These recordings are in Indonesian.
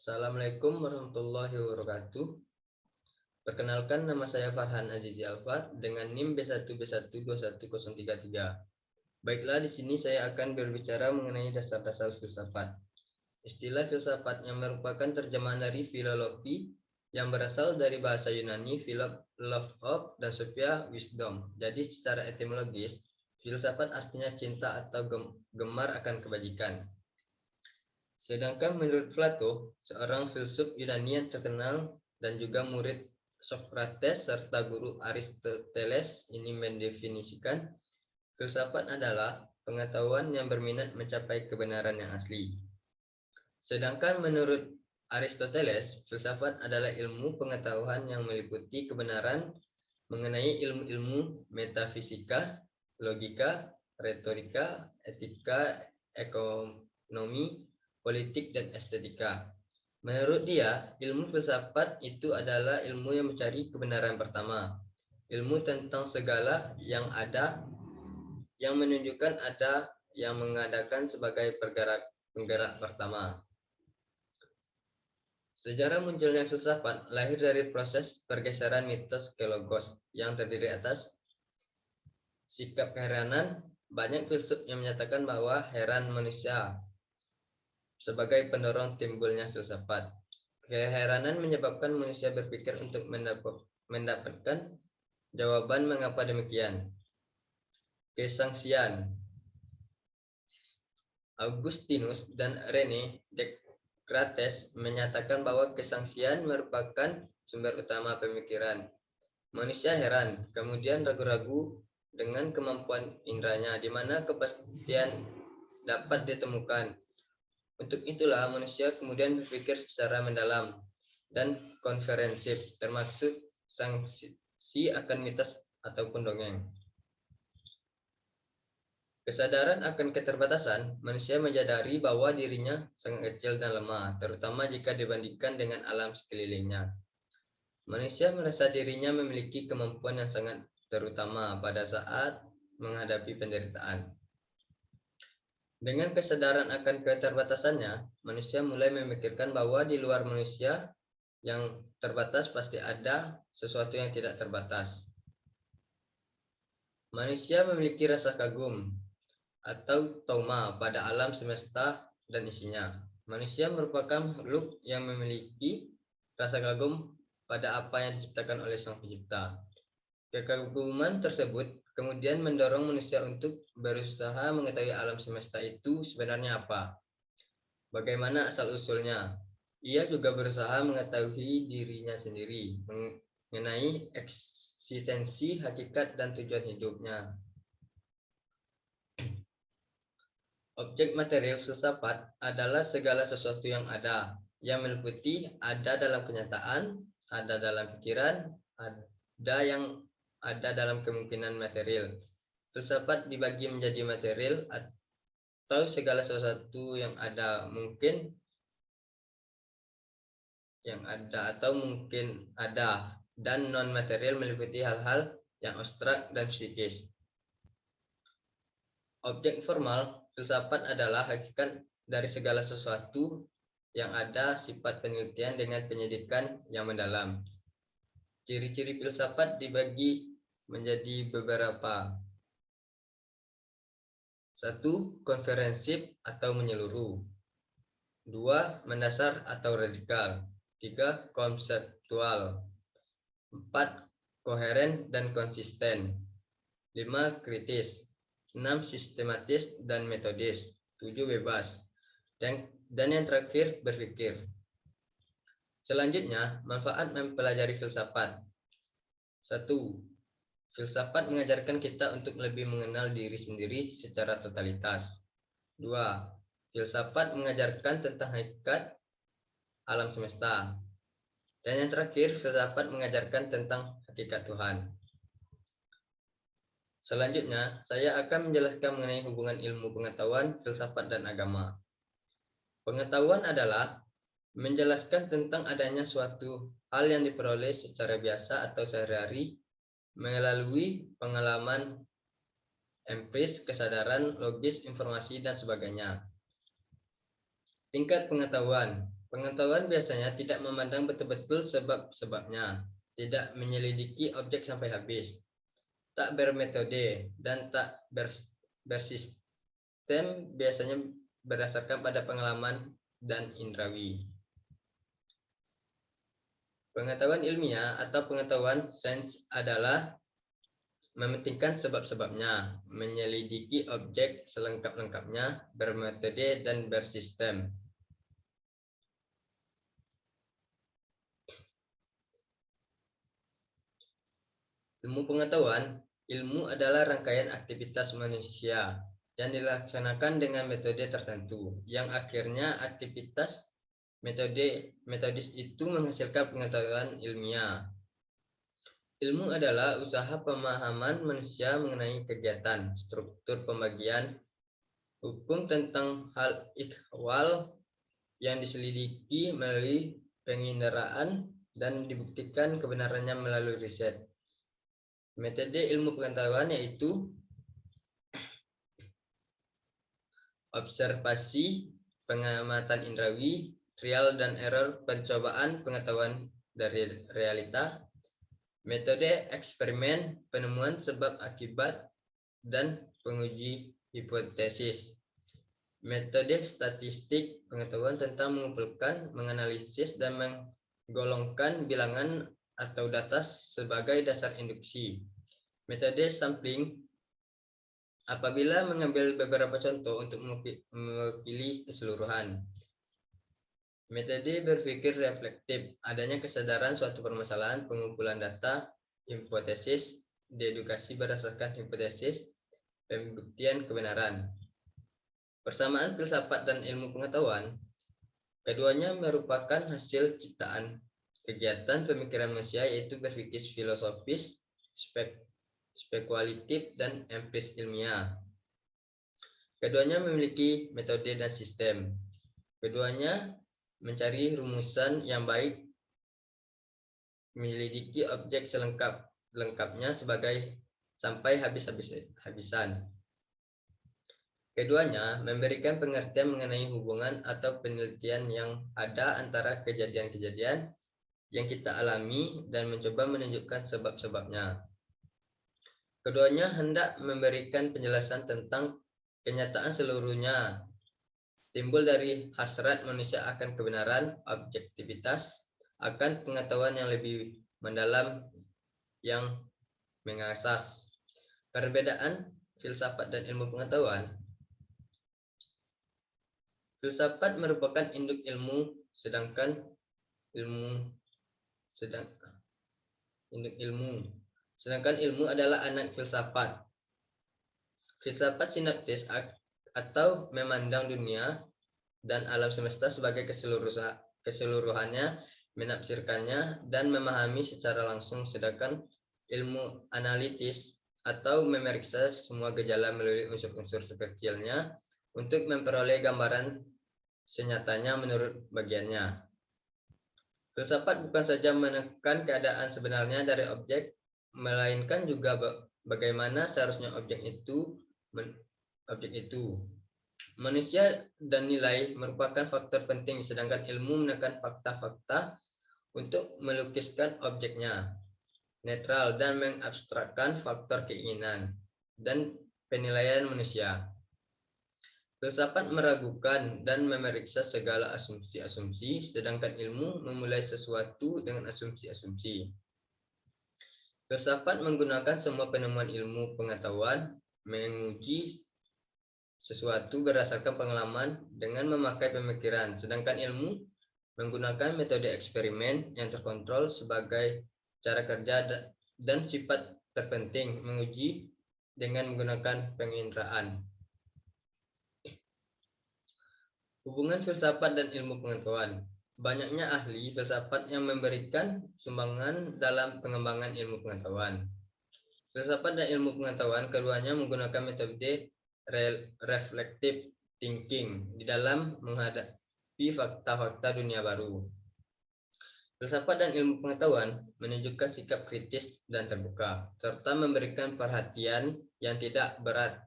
Assalamualaikum warahmatullahi wabarakatuh. Perkenalkan, nama saya Farhan Azizi Alfat dengan NIM B1B1210133. Baiklah, di sini saya akan berbicara mengenai dasar-dasar filsafat. Istilah filsafat yang merupakan terjemahan dari filologi yang berasal dari bahasa Yunani philop, love of, dan sophia, wisdom. Jadi secara etimologis, filsafat artinya cinta atau gemar akan kebajikan. Sedangkan menurut Plato, seorang filsuf Yunani yang terkenal dan juga murid Socrates serta guru Aristoteles, ini mendefinisikan filsafat adalah pengetahuan yang berminat mencapai kebenaran yang asli. Sedangkan menurut Aristoteles, filsafat adalah ilmu pengetahuan yang meliputi kebenaran mengenai ilmu-ilmu metafisika, logika, retorika, etika, ekonomi, politik, dan estetika. Menurut dia, ilmu filsafat itu adalah ilmu yang mencari kebenaran pertama. Ilmu tentang segala yang ada, yang menunjukkan ada, yang mengadakan sebagai penggerak pertama. Sejarah munculnya filsafat lahir dari proses pergeseran mitos ke logos yang terdiri atas sikap keheranan. Banyak filsuf yang menyatakan bahwa heran manusia sebagai pendorong timbulnya filsafat. Keheranan menyebabkan manusia berpikir untuk mendapatkan jawaban mengapa demikian. Kesangsian. Augustinus dan Rene Descartes menyatakan bahwa kesangsian merupakan sumber utama pemikiran. Manusia heran, kemudian ragu-ragu dengan kemampuan indranya, di mana kepastian dapat ditemukan. Untuk itulah manusia kemudian berpikir secara mendalam dan konferensif, termasuk sanksi akan mitos ataupun dongeng. Kesadaran akan keterbatasan, manusia menyadari bahwa dirinya sangat kecil dan lemah, terutama jika dibandingkan dengan alam sekelilingnya. Manusia merasa dirinya memiliki kemampuan yang sangat terutama pada saat menghadapi penderitaan. Dengan kesadaran akan keterbatasannya, manusia mulai memikirkan bahwa di luar manusia yang terbatas pasti ada sesuatu yang tidak terbatas. Manusia memiliki rasa kagum atau tauma pada alam semesta dan isinya. Manusia merupakan makhluk yang memiliki rasa kagum pada apa yang diciptakan oleh Sang Pencipta. Kekaguman tersebut kemudian mendorong manusia untuk berusaha mengetahui alam semesta itu sebenarnya apa. Bagaimana asal-usulnya. Ia juga berusaha mengetahui dirinya sendiri, mengenai eksistensi, hakikat, dan tujuan hidupnya. Objek material filsafat adalah segala sesuatu yang ada, yang meliputi ada dalam kenyataan, ada dalam pikiran, ada yang ada dalam kemungkinan material. Filsafat dibagi menjadi material atau segala sesuatu yang ada mungkin yang ada atau mungkin ada, dan non material meliputi hal-hal yang abstrak dan psikis. Objek formal filsafat adalah hakikat dari segala sesuatu yang ada, sifat penelitian dengan penyidikan yang mendalam. Ciri-ciri filsafat dibagi menjadi beberapa. 1. Konferensif atau menyeluruh. 2. Mendasar atau radikal. 3. Konseptual. 4. Koheren dan konsisten. 5. Kritis. 6. Sistematis dan metodis. 7. Bebas. Dan yang terakhir, berpikir. Selanjutnya, manfaat mempelajari filsafat. 1. Filsafat mengajarkan kita untuk lebih mengenal diri sendiri secara totalitas. 2. Filsafat mengajarkan tentang hakikat alam semesta. Dan yang terakhir, filsafat mengajarkan tentang hakikat Tuhan. Selanjutnya, saya akan menjelaskan mengenai hubungan ilmu pengetahuan, filsafat, dan agama. Pengetahuan adalah menjelaskan tentang adanya suatu hal yang diperoleh secara biasa atau sehari-hari melalui pengalaman empiris, kesadaran logis, informasi, dan sebagainya. Tingkat pengetahuan. Pengetahuan biasanya tidak memandang betul-betul sebab-sebabnya, tidak menyelidiki objek sampai habis, tak bermetode, dan tak bersistem, biasanya berdasarkan pada pengalaman dan indrawi. Pengetahuan ilmiah atau pengetahuan sains adalah mementingkan sebab-sebabnya, menyelidiki objek selengkap-lengkapnya, bermetode dan bersistem. Ilmu pengetahuan, ilmu adalah rangkaian aktivitas manusia yang dilaksanakan dengan metode tertentu, yang akhirnya aktivitas metodis itu menghasilkan pengetahuan ilmiah. Ilmu adalah usaha pemahaman manusia mengenai kegiatan, struktur pembagian, hukum tentang hal ihwal yang diselidiki melalui penginderaan dan dibuktikan kebenarannya melalui riset. Metode ilmu pengetahuan yaitu observasi, pengamatan indrawi, trial dan error, pencobaan pengetahuan dari realita, metode eksperimen, penemuan sebab akibat, dan penguji hipotesis. Metode statistik, pengetahuan tentang mengumpulkan, menganalisis, dan menggolongkan bilangan atau data sebagai dasar induksi. Metode sampling, apabila mengambil beberapa contoh untuk mewakili keseluruhan. Metode berpikir reflektif, adanya kesadaran suatu permasalahan, pengumpulan data, hipotesis, dedukasi berdasarkan hipotesis, pembuktian kebenaran. Persamaan filsafat dan ilmu pengetahuan, keduanya merupakan hasil ciptaan kegiatan pemikiran manusia, yaitu berpikir filosofis, spekulatif, dan empiris ilmiah. Keduanya memiliki metode dan sistem. Keduanya mencari rumusan yang baik, menyelidiki objek selengkap-lengkapnya sampai habis-habisan. Keduanya memberikan pengertian mengenai hubungan atau penelitian yang ada antara kejadian-kejadian yang kita alami dan mencoba menunjukkan sebab-sebabnya. Keduanya hendak memberikan penjelasan tentang kenyataan seluruhnya, timbul dari hasrat manusia akan kebenaran, objektivitas, akan pengetahuan yang lebih mendalam yang mengasas. Perbedaan filsafat dan ilmu pengetahuan. Filsafat merupakan induk ilmu, sedangkan ilmu adalah anak filsafat. Filsafat sinoptis atau memandang dunia dan alam semesta sebagai keseluruhannya, menafsirkannya dan memahami secara langsung, sedangkan ilmu analitis atau memeriksa semua gejala melalui unsur-unsur terkecilnya untuk memperoleh gambaran senyatanya menurut bagiannya. Filsafat bukan saja menekan keadaan sebenarnya dari objek, melainkan juga bagaimana seharusnya objek itu. Manusia dan nilai merupakan faktor penting, sedangkan ilmu menekan fakta-fakta untuk melukiskan objeknya, netral dan mengabstrakkan faktor keinginan dan penilaian manusia. Filsafat meragukan dan memeriksa segala asumsi-asumsi, sedangkan ilmu memulai sesuatu dengan asumsi-asumsi. Filsafat menggunakan semua penemuan ilmu pengetahuan, menguji sesuatu berdasarkan pengalaman dengan memakai pemikiran, sedangkan ilmu menggunakan metode eksperimen yang terkontrol sebagai cara kerja dan sifat terpenting, menguji dengan menggunakan penginderaan. Hubungan filsafat dan ilmu pengetahuan. Banyaknya ahli filsafat yang memberikan sumbangan dalam pengembangan ilmu pengetahuan. Filsafat dan ilmu pengetahuan keduanya menggunakan metode reflective thinking di dalam menghadapi fakta-fakta dunia baru. Filsafat dan ilmu pengetahuan menunjukkan sikap kritis dan terbuka, serta memberikan perhatian yang tidak berat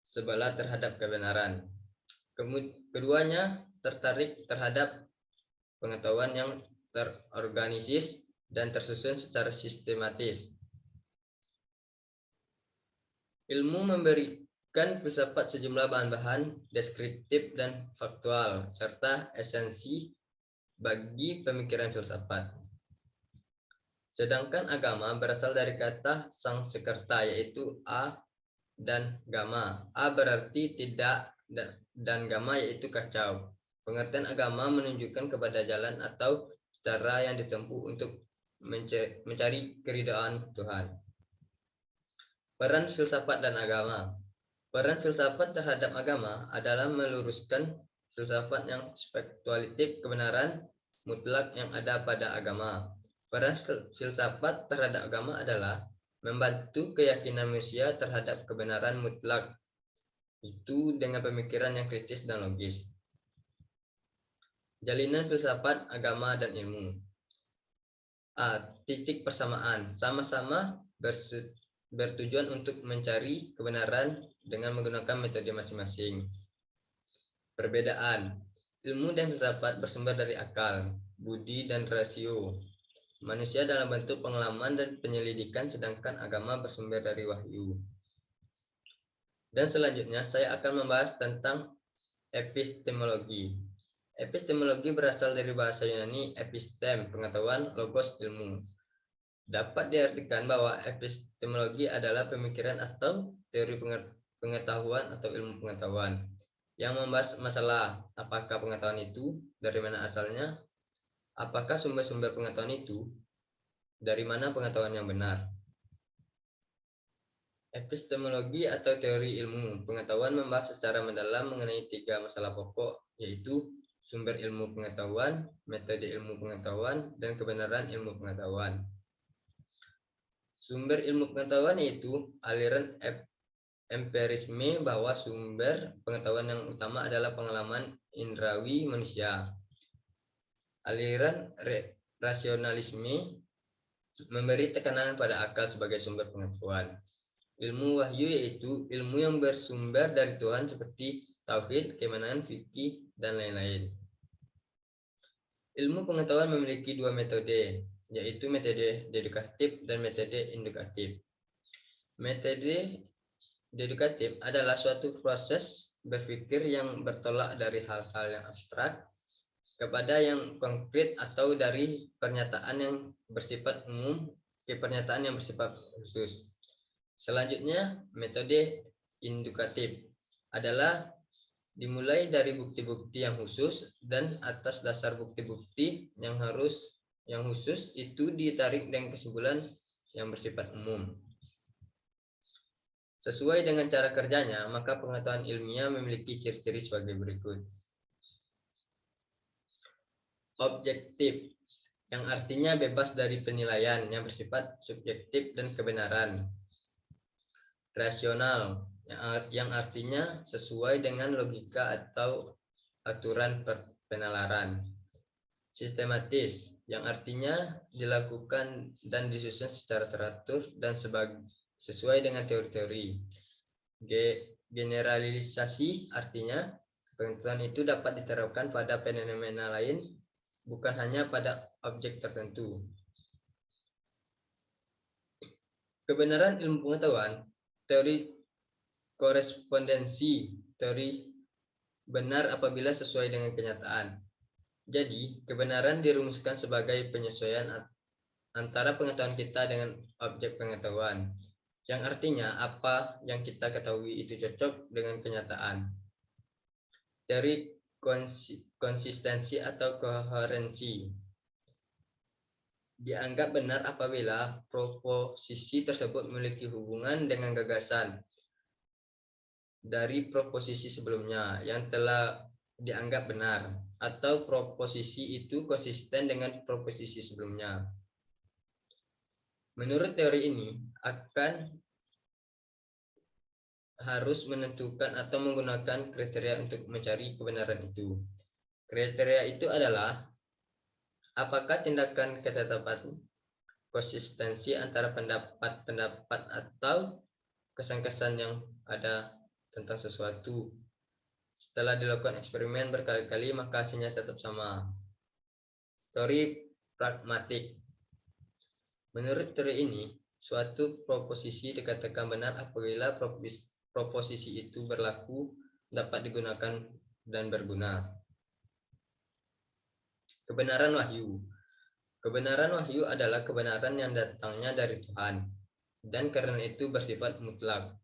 sebelah terhadap kebenaran. Keduanya tertarik terhadap pengetahuan yang terorganisis dan tersusun secara sistematis. Ilmu memberikan filsafat sejumlah bahan-bahan deskriptif dan faktual, serta esensi bagi pemikiran filsafat. Sedangkan agama berasal dari kata Sangsekerta, yaitu a dan gama. A berarti tidak dan gama yaitu kacau. Pengertian agama menunjukkan kepada jalan atau cara yang ditempuh untuk mencari keridhaan Tuhan. Peran filsafat dan agama. Peran filsafat terhadap agama adalah meluruskan filsafat yang spekulatif kebenaran mutlak yang ada pada agama. Peran filsafat terhadap agama adalah membantu keyakinan manusia terhadap kebenaran mutlak itu dengan pemikiran yang kritis dan logis. Jalinan filsafat, agama, dan ilmu. A. Titik persamaan. Sama-sama bertujuan untuk mencari kebenaran dengan menggunakan metode masing-masing. Perbedaan. Ilmu dan filsafat bersumber dari akal, budi, dan rasio manusia dalam bentuk pengalaman dan penyelidikan, sedangkan agama bersumber dari wahyu. Dan selanjutnya saya akan membahas tentang epistemologi. Epistemologi berasal dari bahasa Yunani epistem, pengetahuan, logos, ilmu. Dapat diartikan bahwa epistemologi adalah pemikiran atau teori pengetahuan atau ilmu pengetahuan yang membahas masalah apakah pengetahuan itu, dari mana asalnya, apakah sumber-sumber pengetahuan itu, dari mana pengetahuan yang benar. Epistemologi atau teori ilmu pengetahuan membahas secara mendalam mengenai 3 masalah pokok, yaitu sumber ilmu pengetahuan, metode ilmu pengetahuan, dan kebenaran ilmu pengetahuan. Sumber ilmu pengetahuan yaitu aliran empirisme, bahwa sumber pengetahuan yang utama adalah pengalaman indrawi manusia. Aliran rasionalisme memberi tekanan pada akal sebagai sumber pengetahuan. Ilmu wahyu yaitu ilmu yang bersumber dari Tuhan seperti tauhid, keimanan, fikih, dan lain-lain. Ilmu pengetahuan memiliki 2 metode, yaitu metode dedukatif dan metode indukatif. Metode dedukatif adalah suatu proses berpikir yang bertolak dari hal-hal yang abstrak kepada yang konkret atau dari pernyataan yang bersifat umum ke pernyataan yang bersifat khusus. Selanjutnya, metode indukatif adalah dimulai dari bukti-bukti yang khusus dan atas dasar bukti-bukti yang khusus itu ditarik dengan kesimpulan yang bersifat umum. Sesuai dengan cara kerjanya, maka pengetahuan ilmiah memiliki ciri-ciri sebagai berikut. Objektif, yang artinya bebas dari penilaian yang bersifat subjektif dan kebenaran. Rasional, yang artinya sesuai dengan logika atau aturan penalaran. Sistematis, yang artinya dilakukan dan disusun secara teratur dan sesuai dengan teori-teori. Generalisasi artinya pengetahuan itu dapat diterapkan pada fenomena lain, bukan hanya pada objek tertentu. Kebenaran ilmu pengetahuan, teori korespondensi, teori benar apabila sesuai dengan kenyataan. Jadi, kebenaran dirumuskan sebagai penyesuaian antara pengetahuan kita dengan objek pengetahuan, yang artinya apa yang kita ketahui itu cocok dengan kenyataan. Teori konsistensi atau koherensi dianggap benar apabila proposisi tersebut memiliki hubungan dengan gagasan dari proposisi sebelumnya yang telah dianggap benar, atau proposisi itu konsisten dengan proposisi sebelumnya. Menurut teori ini, akan harus menentukan atau menggunakan kriteria untuk mencari kebenaran itu. Kriteria itu adalah apakah tindakan ketetapan, konsistensi antara pendapat-pendapat atau kesan-kesan yang ada tentang sesuatu, Setelah dilakukan eksperimen berkali-kali, maka hasilnya tetap sama. Teori pragmatik. Menurut teori ini, suatu proposisi dikatakan benar apabila proposisi itu berlaku, dapat digunakan, dan berguna. Kebenaran wahyu. Kebenaran wahyu adalah kebenaran yang datangnya dari Tuhan, dan karena itu bersifat mutlak.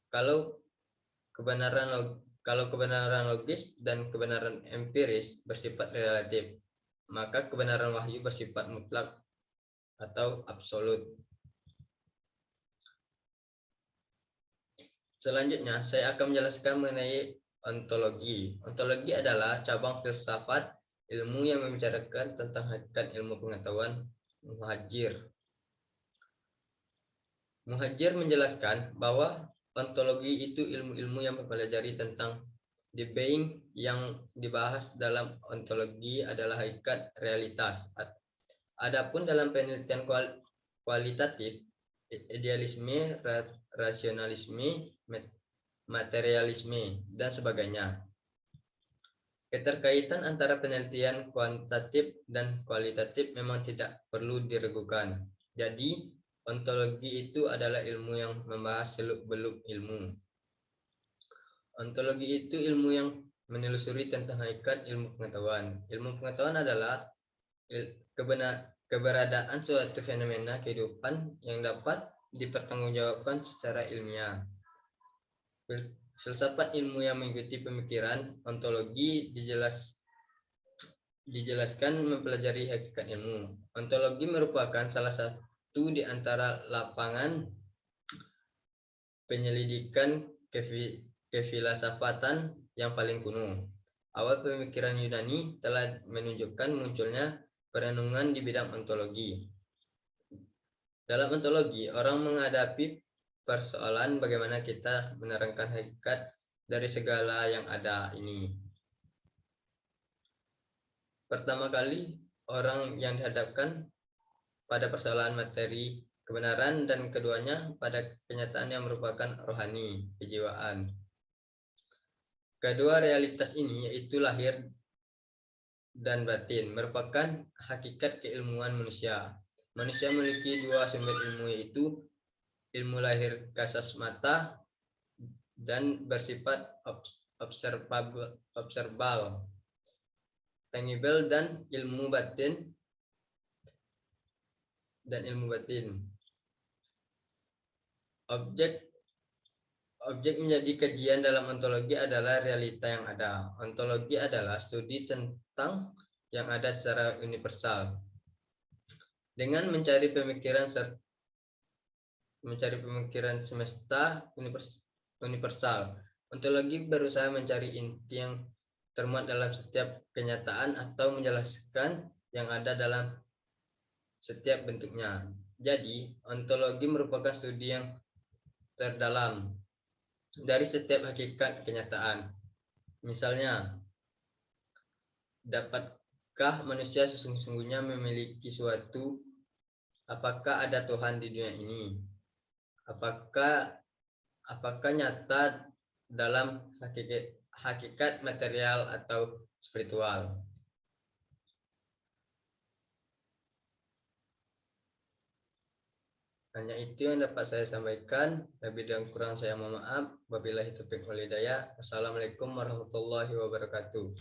Kalau kebenaran logis dan kebenaran empiris bersifat relatif, maka kebenaran wahyu bersifat mutlak atau absolut. Selanjutnya, saya akan menjelaskan mengenai ontologi. Ontologi adalah cabang filsafat ilmu yang membicarakan tentang hakikat ilmu pengetahuan muhajir. Muhajir menjelaskan bahwa ontologi itu ilmu-ilmu yang mempelajari tentang the being. Yang dibahas dalam ontologi adalah hakikat realitas. Adapun dalam penelitian kualitatif, idealisme, rasionalisme, materialisme, dan sebagainya. Keterkaitan antara penelitian kuantitatif dan kualitatif memang tidak perlu diragukan. Jadi, ontologi itu adalah ilmu yang membahas seluk-beluk ilmu. Ontologi itu ilmu yang menelusuri tentang hakikat ilmu pengetahuan. Ilmu pengetahuan adalah keberadaan suatu fenomena kehidupan yang dapat dipertanggungjawabkan secara ilmiah. Filsafat ilmu yang mengikuti pemikiran ontologi dijelaskan mempelajari hakikat ilmu. Ontologi merupakan salah satu di antara lapangan penyelidikan kefilsafatan yang paling kuno. Awal pemikiran Yunani telah menunjukkan munculnya perenungan di bidang ontologi. Dalam ontologi, orang menghadapi persoalan bagaimana kita menerangkan hakikat dari segala yang ada ini. Pertama kali, orang yang dihadapkan pada persoalan materi kebenaran, dan keduanya pada kenyataan yang merupakan rohani, kejiwaan. Kedua realitas ini, yaitu lahir dan batin, merupakan hakikat keilmuan manusia. Manusia memiliki dua sumber ilmu, yaitu ilmu lahir kasat mata dan bersifat observable, tangible, dan ilmu batin Objek menjadi kajian dalam ontologi adalah realita yang ada. Ontologi adalah studi tentang yang ada secara universal. Dengan mencari pemikiran semesta universal, ontologi berusaha mencari inti yang termuat dalam setiap kenyataan atau menjelaskan yang ada dalam setiap bentuknya. Jadi, ontologi merupakan studi yang terdalam dari setiap hakikat kenyataan. Misalnya, dapatkah manusia sesungguhnya memiliki suatu? Apakah ada Tuhan di dunia ini? Apakah nyata dalam hakikat material atau spiritual? Hanya itu yang dapat saya sampaikan. Lebih dan kurang saya mohon maaf. Wabillahi taufiq wal hidayah. Assalamualaikum warahmatullahi wabarakatuh.